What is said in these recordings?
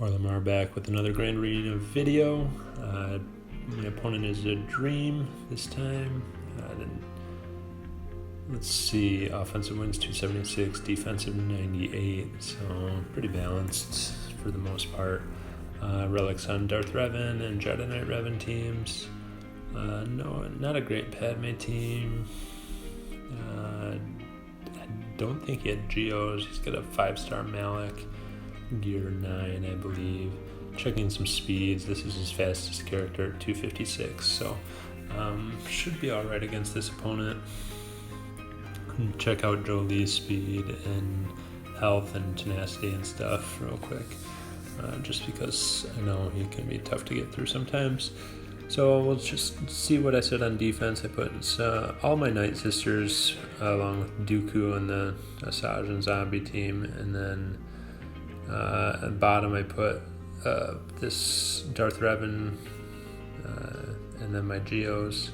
Orlamar back with another Grand Arena video. My opponent is a Dream this time. Let's see, offensive wins 276, defensive 98, so pretty balanced for the most part. Relics on Darth Revan and Jedi Knight Revan teams. No, not a great Padme team. I don't think he had GOs. He's got a 5-star Malak. Gear 9, I believe. Checking some speeds. This is his fastest character at 256, so should be alright against this opponent. Check out Jolie's speed and health and tenacity and stuff real quick, just because I know he can be tough to get through sometimes. So we'll just see what I said on defense. I put all my Night Sisters along with Dooku and the Asajj and Zombie team, and then at the bottom I put this Darth Revan, and then my Geos.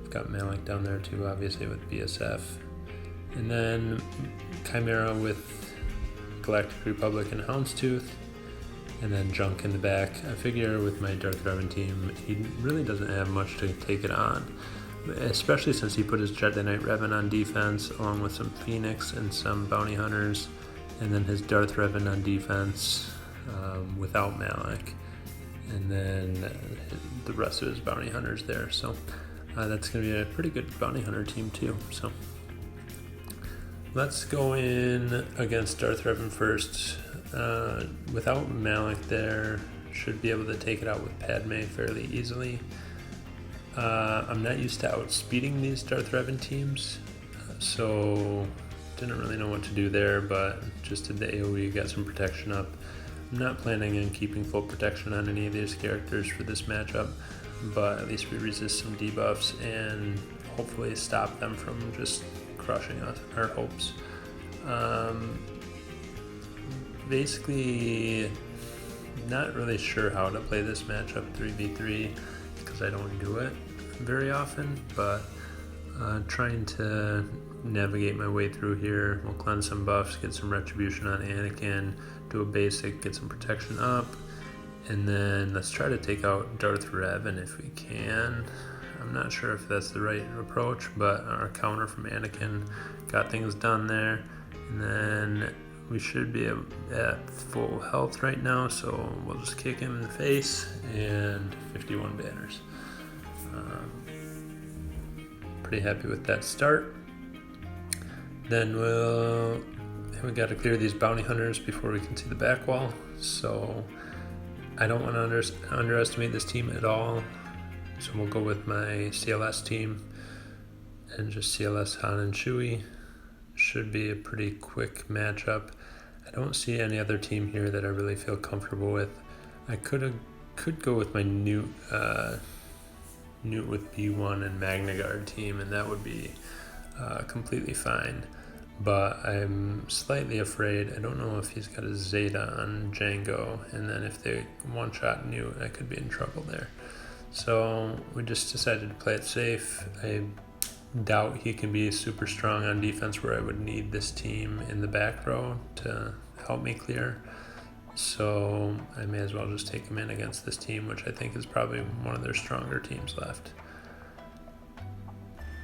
I've got Malak down there too, obviously, with BSF. And then Chimera with Galactic Republic and Houndstooth. And then Junk in the back. I figure with my Darth Revan team, he really doesn't have much to take it on. Especially since he put his Jedi Knight Revan on defense, along with some Phoenix and some Bounty Hunters. And then his Darth Revan on defense without Malak, and then the rest of his Bounty Hunters there. So that's going to be a pretty good Bounty Hunter team too. So let's go in against Darth Revan first. Without Malak there, should be able to take it out with Padme fairly easily. I'm not used to outspeeding these Darth Revan teams, so didn't really know what to do there, but just did the AoE, got some protection up. I'm not planning on keeping full protection on any of these characters for this matchup, but at least we resist some debuffs and hopefully stop them from just crushing us, our hopes. Basically, not really sure how to play this matchup 3v3 because I don't do it very often, but trying to navigate my way through here. We'll cleanse some buffs, get some retribution on Anakin, do a basic, get some protection up, and then let's try to take out Darth Revan if we can. I'm not sure if that's the right approach, but our counter from Anakin got things done there. And then we should be at full health right now, so we'll just kick him in the face, and 51 banners. Pretty happy with that start. Then we got to clear these Bounty Hunters before we can see the back wall, so I don't want to underestimate this team at all. So we'll go with my CLS team and just CLS Han and Chewie. Should be a pretty quick matchup. I don't see any other team here that I really feel comfortable with. I could go with my Newt with B1 and Magna Guard team, and that would be completely fine. But I'm slightly afraid. I don't know if he's got a Zeta on Django, and then if they one-shot Newt, I could be in trouble there. So we just decided to play it safe. I doubt he can be super strong on defense where I would need this team in the back row to help me clear. So I may as well just take him in against this team, which I think is probably one of their stronger teams left.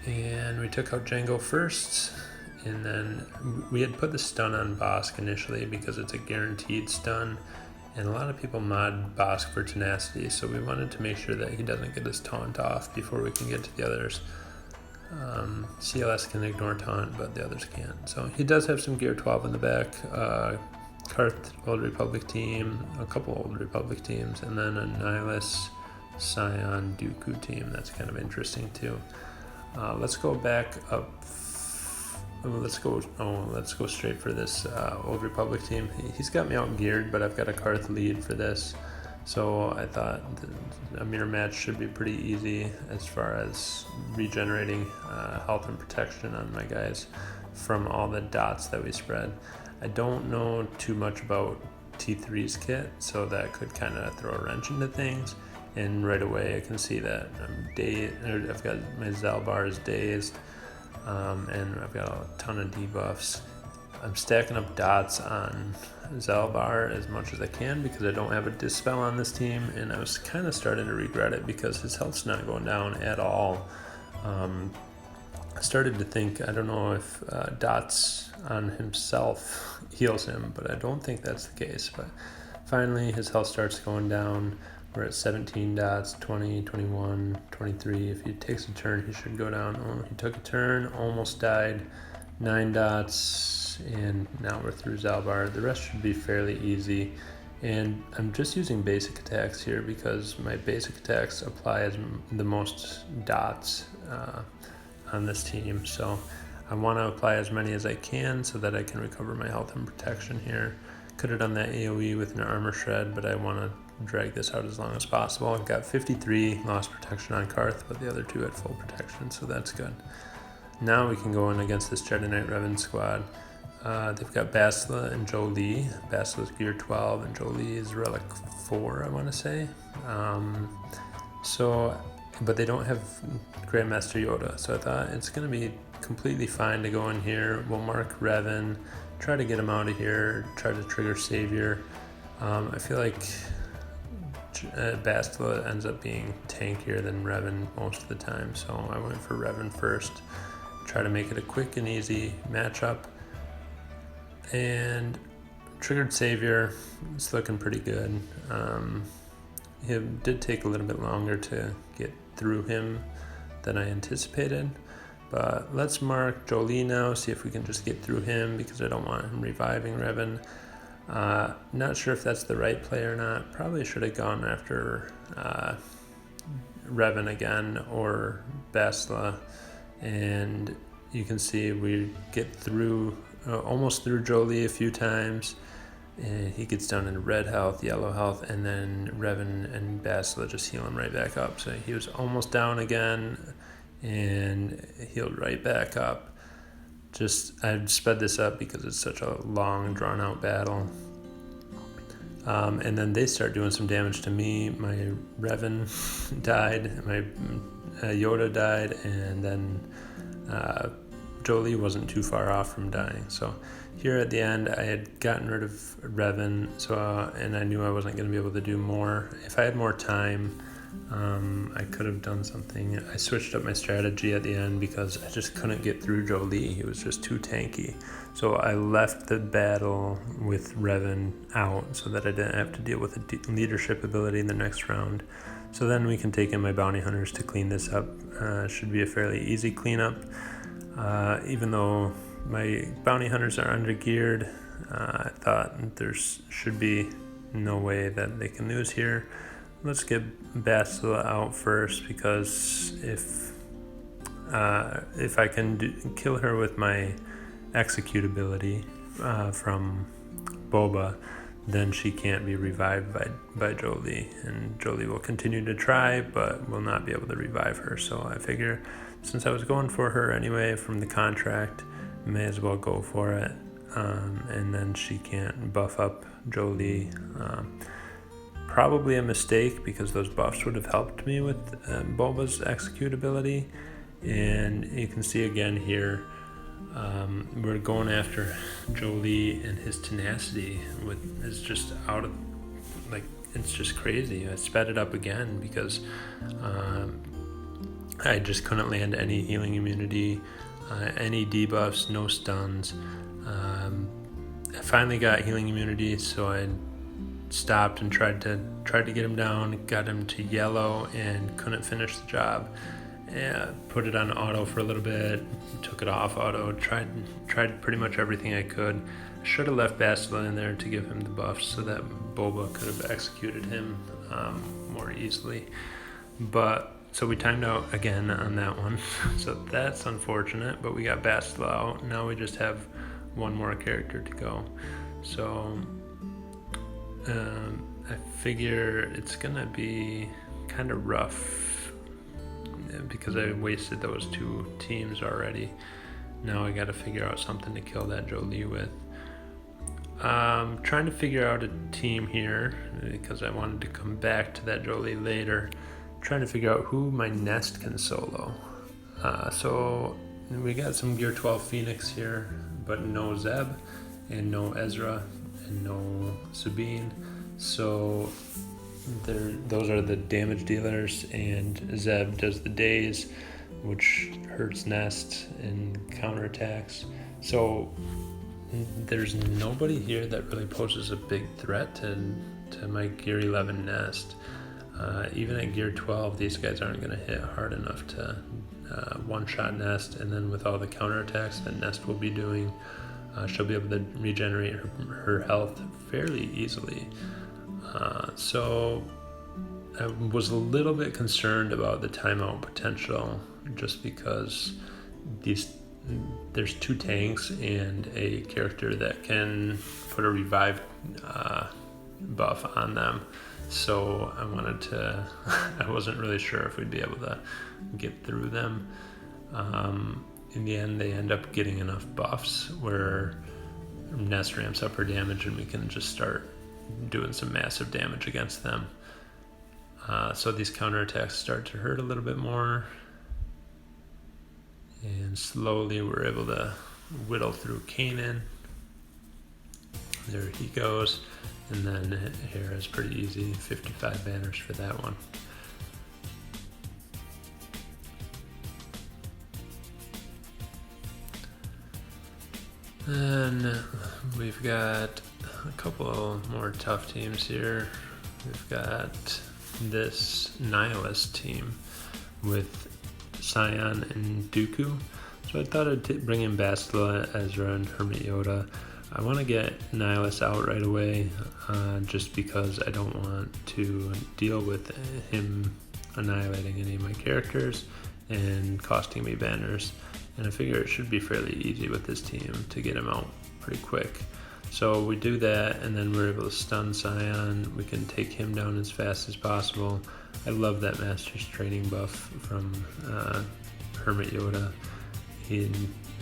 And we took out Django first, and then we had put the stun on Bosk initially because it's a guaranteed stun, and a lot of people mod Bosk for tenacity, so we wanted to make sure that he doesn't get his taunt off before we can get to the others. CLS can ignore taunt, but the others can't. So he does have some Gear 12 in the back. Karth Old Republic team, a couple Old Republic teams, and then a Nihilus Scion Dooku team. That's kind of interesting too. Let's go back up. Let's go straight for this Old Republic team. He's got me out geared, but I've got a Karth lead for this. So I thought a mirror match should be pretty easy as far as regenerating health and protection on my guys from all the dots that we spread. I don't know too much about T3's kit, so that could kind of throw a wrench into things. And right away I can see that I've got my Zalbar is dazed, and I've got a ton of debuffs. I'm stacking up dots on Zalbar as much as I can because I don't have a Dispel on this team, and I was kind of starting to regret it because his health's not going down at all. I started to think, I don't know if dots on himself heals him, but I don't think that's the case. But finally his health starts going down. We're at 17 dots, 20, 21, 23. If he takes a turn, he should go down. Oh, he took a turn, almost died. 9 dots, and now we're through Zalbar. The rest should be fairly easy. And I'm just using basic attacks here because my basic attacks apply as the most dots on this team. So I want to apply as many as I can so that I can recover my health and protection here. Could have done that AoE with an armor shred, but I want to drag this out as long as possible. I've got 53 lost protection on Karth, but the other 2 had full protection, so that's good. Now we can go in against this Jedi Knight Revan squad. They've got Bastila and Jolie. Bastila's gear 12 and Jolie is relic 4, I want to say. But they don't have Grandmaster Yoda, so I thought it's going to be completely fine to go in here. We'll mark Revan, try to get him out of here, try to trigger Savior. I feel like Bastila ends up being tankier than Revan most of the time, so I went for Revan first. Try to make it a quick and easy matchup. And triggered Savior. It's looking pretty good. It did take a little bit longer to get through him than I anticipated. But let's mark Jolie now, see if we can just get through him because I don't want him reviving Revan. Not sure if that's the right play or not. Probably should have gone after Revan again or Bastila. And you can see we get through, almost through Jolie a few times. And he gets down into red health, yellow health, and then Revan and Bastila just heal him right back up. So he was almost down again and healed right back up. I've sped this up because it's such a long, drawn-out battle. And then they start doing some damage to me. My Revan died, my Yoda died, and then Jolie wasn't too far off from dying. So here at the end, I had gotten rid of Revan, and I knew I wasn't going to be able to do more. If I had more time, I could have done something. I switched up my strategy at the end because I just couldn't get through Jolie. He was just too tanky. So I left the battle with Revan out so that I didn't have to deal with a leadership ability in the next round. So then we can take in my bounty hunters to clean this up. Should be a fairly easy cleanup. Even though my bounty hunters are under-geared, I thought there should be no way that they can lose here. Let's get Bastila out first because if I can kill her with my execute ability from Boba, then she can't be revived by Jolie, and Jolie will continue to try but will not be able to revive her. So I figure since I was going for her anyway from the contract, may as well go for it, and then she can't buff up Jolie. Probably a mistake because those buffs would have helped me with Boba's execute ability. And you can see again here, we're going after Jolie, and his tenacity is just out of, like, it's just crazy. I sped it up again because I just couldn't land any healing immunity, any debuffs, no stuns. I finally got healing immunity, so I stopped and tried to get him down, got him to yellow, and couldn't finish the job. Put it on auto for a little bit, took it off auto, tried pretty much everything I could. Should have left Bastila in there to give him the buffs so that Boba could have executed him more easily. But so we timed out again on that one, so that's unfortunate, but we got Bastila out. Now we just have one more character to go. So I figure it's gonna be kind of rough because I wasted those 2 teams already. Now I gotta figure out something to kill that Jolie with. Trying to figure out a team here because I wanted to come back to that Jolie later. Trying to figure out who my Nest can solo. So we got some Gear 12 Phoenix here. but no Zeb and no Ezra and no Sabine. So those are the damage dealers, and Zeb does the days, which hurts Nest and counterattacks. So there's nobody here that really poses a big threat to my Gear 11 Nest. Even at Gear 12, these guys aren't going to hit hard enough to one-shot Nest, and then with all the counterattacks that Nest will be doing, she'll be able to regenerate her health fairly easily. So I was a little bit concerned about the timeout potential, just because there's 2 tanks and a character that can put a revive buff on them. So I wasn't really sure if we'd be able to get through them. In the end, they end up getting enough buffs where Nest ramps up her damage and we can just start doing some massive damage against them. So these counterattacks start to hurt a little bit more. And slowly we're able to whittle through Kanan. There he goes. And then Hera's pretty easy, 55 banners for that one. And we've got a couple more tough teams here. We've got this Nihilist team with Scion and Dooku. So I thought I'd bring in Bastila, Ezra, and Hermit Yoda. I want to get Nihilus out right away, just because I don't want to deal with him annihilating any of my characters and costing me banners. And I figure it should be fairly easy with this team to get him out pretty quick. So we do that, and then we're able to stun Scion. We can take him down as fast as possible. I love that Master's Training buff from Hermit Yoda.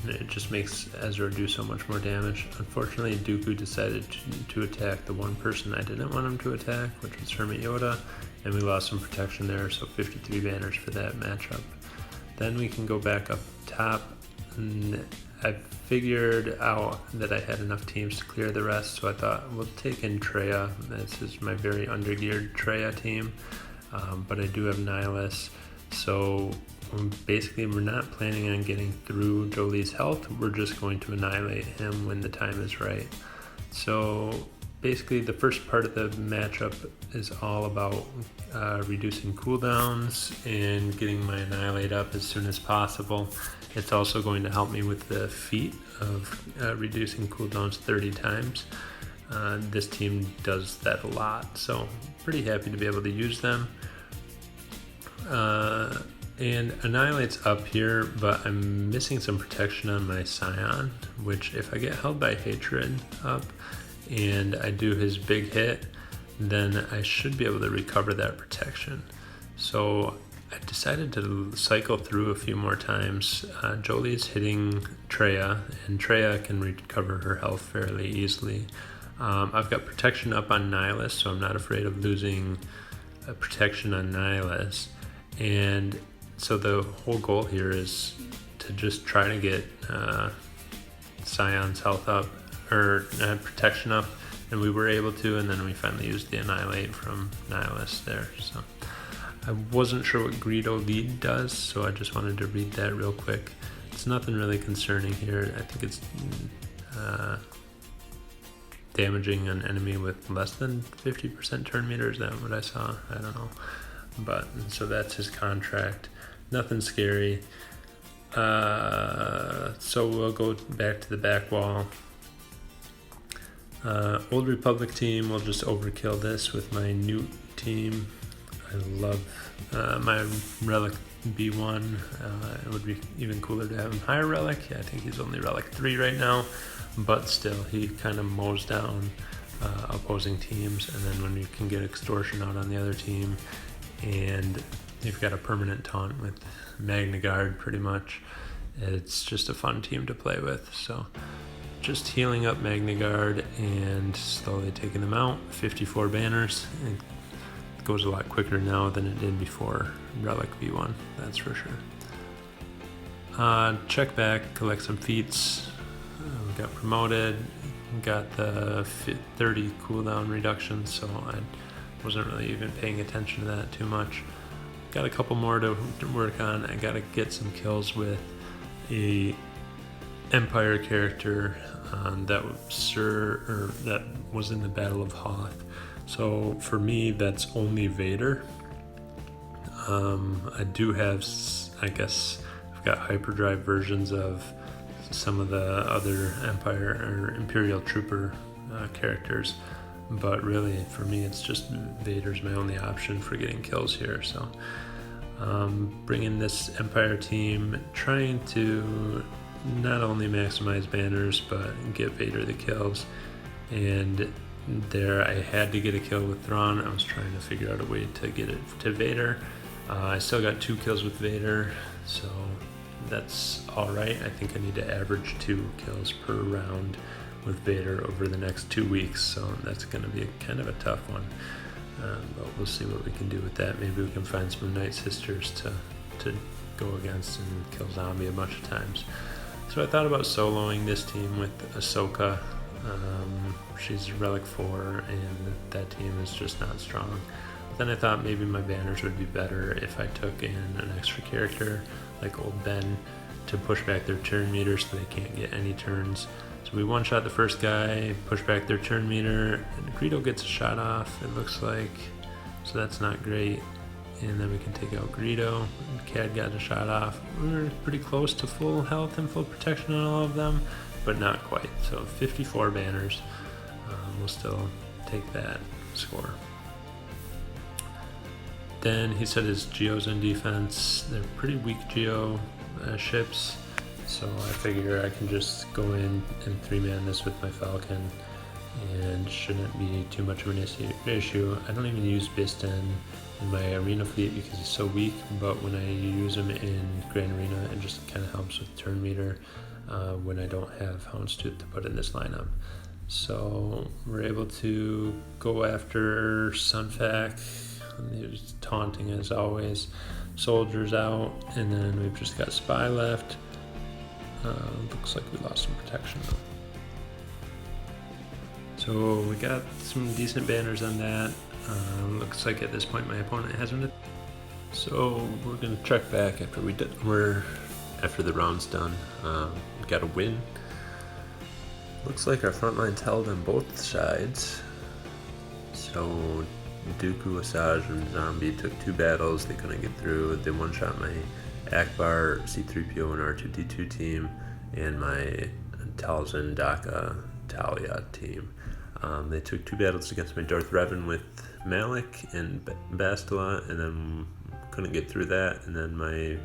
It just makes Ezra do so much more damage. Unfortunately, Dooku decided to attack the one person I didn't want him to attack, which was Hermit Yoda, and we lost some protection there, so 53 banners for that matchup. Then we can go back up top, and I figured out that I had enough teams to clear the rest, so I thought we'll take in Traya. This is my very undergeared Traya team, but I do have Nihilus, so basically we're not planning on getting through Jolie's health. We're just going to annihilate him when the time is right. So basically the first part of the matchup is all about reducing cooldowns and getting my Annihilate up as soon as possible. It's also going to help me with the feat of reducing cooldowns 30 times. This team does that a lot, so pretty happy to be able to use them. And Annihilate's up here, but I'm missing some protection on my Scion, which if I get held by Hatred up and I do his big hit, then I should be able to recover that protection. So I decided to cycle through a few more times. Jolie's hitting Traya, and Traya can recover her health fairly easily. I've got protection up on Nihilus, so I'm not afraid of losing protection on Nihilus. And so the whole goal here is to just try to get Scion's health up, or protection up, and we were able to, and then we finally used the Annihilate from Nihilus there. So I wasn't sure what Greedo lead does, so I just wanted to read that real quick. It's nothing really concerning here. I think it's damaging an enemy with less than 50% turn meter. Is that what I saw? I don't know. But so that's his contract. Nothing scary. So we'll go back to the back wall. Old Republic team, we'll just overkill this with my Newt team. I love my Relic B1. It would be even cooler to have him higher Relic. I think he's only Relic 3 right now, but still, he kind of mows down opposing teams. And then when you can get Extortion out on the other team, and you've got a permanent taunt with Magna Guard pretty much, it's just a fun team to play with. So just healing up Magna Guard and slowly taking them out. 54 banners. It goes a lot quicker now than it did before Relic V1, that's for sure. Check back, collect some feats. got promoted, got the 30 cooldown reduction, so I wasn't really even paying attention to that too much. Got a couple more to work on. I gotta get some kills with a Empire character that was in the Battle of Hoth. So for me, that's only Vader. I do have, I guess, I've got hyperdrive versions of some of the other Empire or Imperial Trooper characters, but really for me it's just Vader's my only option for getting kills here. So bringing this Empire team, trying to not only maximize banners but get Vader the kills, and there I had to get a kill with Thrawn. I was trying to figure out a way to get it to Vader. I still got 2 kills with Vader, so that's alright. I think I need to average 2 kills per round with Vader over the next 2 weeks, so that's going to be kind of a tough one. But we'll see what we can do with that. Maybe we can find some Night Sisters to go against and kill Zombie a bunch of times. So I thought about soloing this team with Ahsoka. She's Relic 4, and that team is just not strong. But then I thought maybe my banners would be better if I took in an extra character like Old Ben to push back their turn meter so they can't get any turns. So we one-shot the first guy, push back their turn meter, and Greedo gets a shot off, it looks like. So that's not great. And then we can take out Greedo. Cad got a shot off. We're pretty close to full health and full protection on all of them, but not quite. So 54 banners. We'll still take that score. Then he said his Geos in defense, they're pretty weak Geo ships, so I figure I can just go in and 3-man this with my Falcon and shouldn't be too much of an issue. I don't even use Bistan in my arena fleet because he's so weak, but when I use him in Grand Arena, it just kind of helps with turn meter when I don't have Houndstooth to put in this lineup. So we're able to go after Sunfac. He was taunting as always. Soldiers out, and then we've just got Spy left. Looks like we lost some protection though. So we got some decent banners on that. Looks like at this point my opponent hasn't. So we're gonna check back after the round's done. We got a win. Looks like our front line's held on both sides. So Dooku, Asajj, and Zombie took 2 battles. They couldn't get through. They one-shot my Akbar, C-3PO, and R2-D2 team, and my Talzin, Daka, Talia team. They took 2 battles against my Darth Revan with Malik and Bastila, and then couldn't get through that. And then my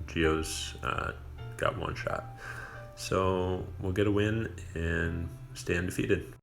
Geos got one shot. So we'll get a win and stay undefeated.